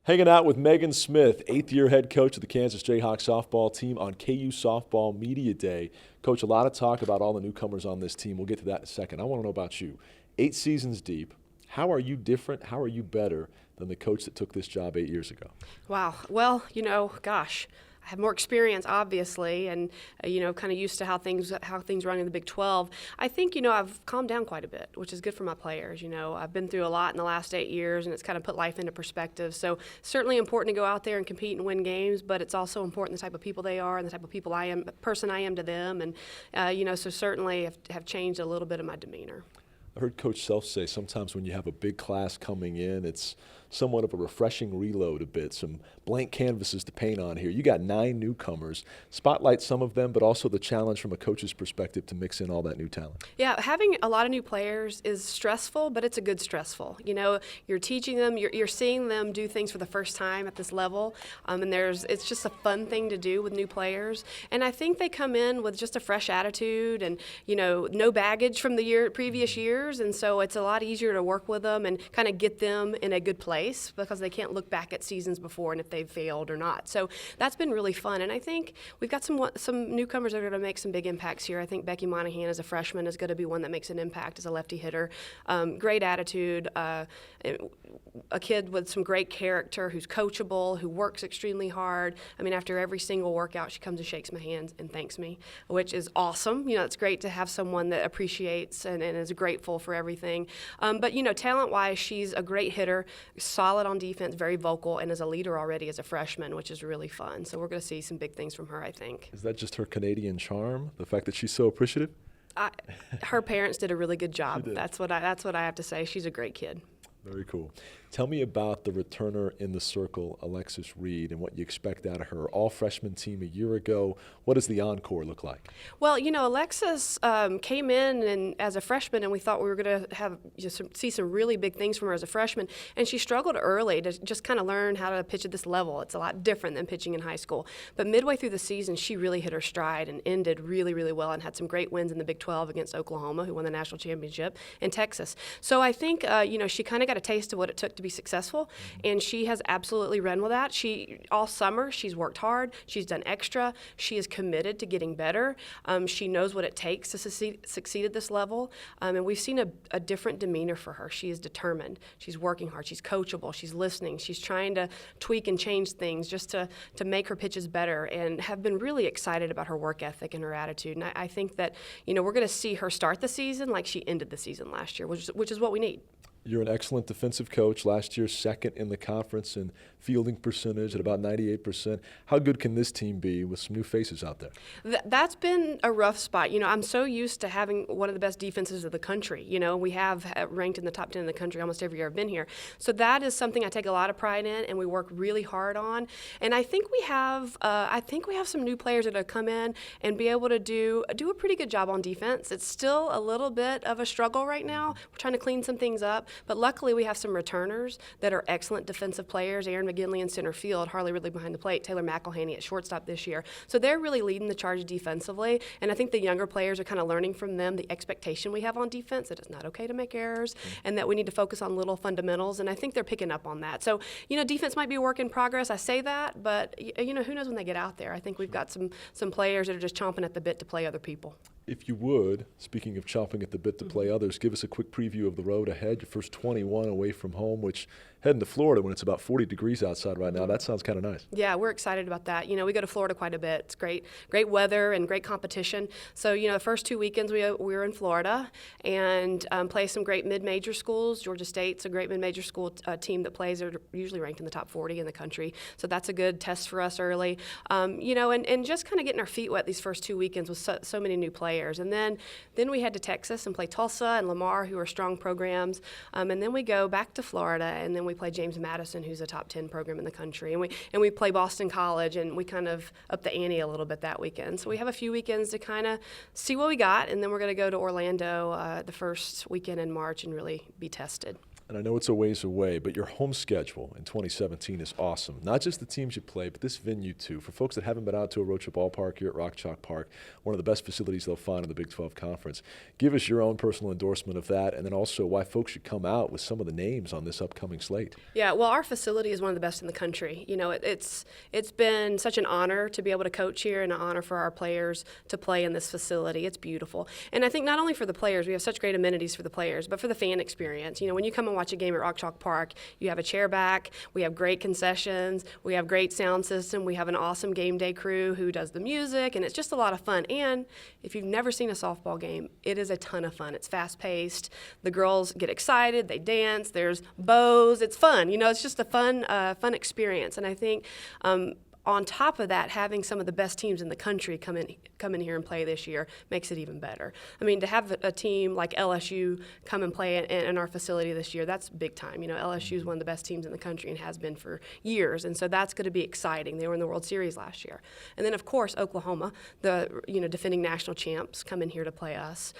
Hanging out with Megan Smith, eighth-year head coach of the Kansas Jayhawks softball team on KU Softball Media Day. Coach, a lot of talk about all the newcomers on this team. We'll get to that in a second. I want to know about you. 8 seasons deep, how are you different? How are you better than the coach that took this job 8 years ago? Wow. Well, gosh, I have more experience, obviously, and kind of used to how things run in the Big 12. I think I've calmed down quite a bit, which is good for my players. I've been through a lot in the last 8 years, and it's kind of put life into perspective. So certainly important to go out there and compete and win games, but it's also important the type of people they are and the type of person I am to them, and so certainly have changed a little bit of my demeanor. I heard Coach Self say sometimes when you have a big class coming in, it's somewhat of a refreshing reload a bit, some blank canvases to paint on here. You got 9 newcomers. Spotlight some of them, but also the challenge from a coach's perspective to mix in all that new talent. Yeah, having a lot of new players is stressful, but it's a good stressful. You're teaching them, you're seeing them do things for the first time at this level, and it's just a fun thing to do with new players. And I think they come in with just a fresh attitude and, no baggage from the previous years, and so it's a lot easier to work with them and kind of get them in a good place because they can't look back at seasons before and if they've failed or not. So that's been really fun, and I think we've got some newcomers that are going to make some big impacts here. I think Becky Monahan as a freshman is going to be one that makes an impact as a lefty hitter. Great attitude, a kid with some great character who's coachable, who works extremely hard. I mean, after every single workout, she comes and shakes my hands and thanks me, which is awesome. It's great to have someone that appreciates and is grateful for everything. But talent-wise, she's a great hitter, solid on defense, very vocal, and is a leader already as a freshman, which is really fun. So we're going to see some big things from her, I think. Is that just her Canadian charm, the fact that she's so appreciative? Her parents did a really good job. That's what I have to say. She's a great kid. Very cool. Tell me about the returner in the circle, Alexis Reed, and what you expect out of her. All-freshman team a year ago. What does the Encore look like? Well, Alexis came in as a freshman, and we thought we were going to see some really big things from her as a freshman. And she struggled early to just kind of learn how to pitch at this level. It's a lot different than pitching in high school. But midway through the season, she really hit her stride and ended really, really well and had some great wins in the Big 12 against Oklahoma, who won the national championship, and Texas. So I think, she kind of got a taste of what it took to be successful, and she has absolutely run with that. All summer, she's worked hard. She's done extra. She is committed to getting better. She knows what it takes to succeed at this level, and we've seen a different demeanor for her. She is determined. She's working hard. She's coachable. She's listening. She's trying to tweak and change things just to make her pitches better, and have been really excited about her work ethic and her attitude. And I think that, we're going to see her start the season like she ended the season last year, which is what we need. You're an excellent defensive coach. Last year, second in the conference in fielding percentage at about 98%. How good can this team be with some new faces out there? That's been a rough spot. I'm so used to having one of the best defenses of the country. We have ranked in the top 10 in the country almost every year I've been here. So that is something I take a lot of pride in, and we work really hard on. And I think we have some new players that have come in and be able to do a pretty good job on defense. It's still a little bit of a struggle right now. We're trying to clean some things up. But luckily, we have some returners that are excellent defensive players. Aaron McGinley in center field, Harley Ridley behind the plate, Taylor McElhaney at shortstop this year. So they're really leading the charge defensively. And I think the younger players are kind of learning from them the expectation we have on defense, that it's not okay to make errors, and that we need to focus on little fundamentals. And I think they're picking up on that. So, defense might be a work in progress. I say that, but, who knows when they get out there. I think we've got some players that are just chomping at the bit to play other people. If you would, speaking of chomping at the bit to play others, give us a quick preview of the road ahead. Your first 21 away from home, which heading to Florida when it's about 40 degrees outside right now. That sounds kind of nice. Yeah, we're excited about that. We go to Florida quite a bit. It's great weather and great competition. So, the first 2 weekends we were in Florida and play some great mid-major schools. Georgia State's a great mid-major school team that plays. They're usually ranked in the top 40 in the country. So that's a good test for us early. And just kind of getting our feet wet these first 2 weekends with so many new players. And then we head to Texas and play Tulsa and Lamar, who are strong programs. And then we go back to Florida, and then we play James Madison, who's a top 10 program in the country. And we play Boston College, and we kind of up the ante a little bit that weekend. So we have a few weekends to kind of see what we got, and then we're going to go to Orlando the first weekend in March and really be tested. and I know it's a ways away, but your home schedule in 2017 is awesome. Not just the teams you play, but this venue too. For folks that haven't been out to a Rocha ballpark here at Rock Chalk Park, one of the best facilities they'll find in the Big 12 Conference. Give us your own personal endorsement of that, and then also why folks should come out with some of the names on this upcoming slate. Yeah, well, our facility is one of the best in the country. You know, it's been such an honor to be able to coach here and an honor for our players to play in this facility. It's beautiful. And I think not only for the players, we have such great amenities for the players, but for the fan experience. You know, when you come and watch a game at Rock Chalk Park, you have a chair back, we have great concessions, we have great sound system, we have an awesome game day crew who does the music, and it's just a lot of fun. And if you've never seen a softball game, it is a ton of fun. It's fast-paced. The girls get excited, they dance, there's bows, it's fun. You know, it's just a fun experience. And I think on top of that, having some of the best teams in the country come in here and play this year makes it even better. I mean, to have a team like LSU come and play in our facility this year, that's big time. You know, LSU is one of the best teams in the country and has been for years, and so that's going to be exciting. They were in the World Series last year. And then, of course, Oklahoma, the defending national champs, come in here to play us.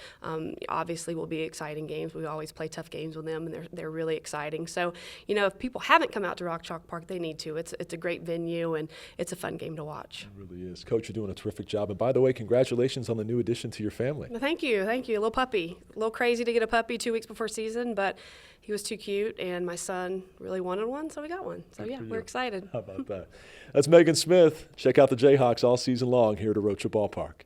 Obviously, will be exciting games. We always play tough games with them, and they're really exciting. So, you know, if people haven't come out to Rock Chalk Park, they need to. It's a great venue, and it's a fun game to watch. It really is. Coach, you're doing a terrific job. And by the way, congratulations on the new addition to your family. Well, thank you. A little puppy. A little crazy to get a puppy 2 weeks before season, but he was too cute, and my son really wanted one, so we got one. So, yeah, we're excited. How about that? That's Megan Smith. Check out the Jayhawks all season long here at Rocha Ballpark.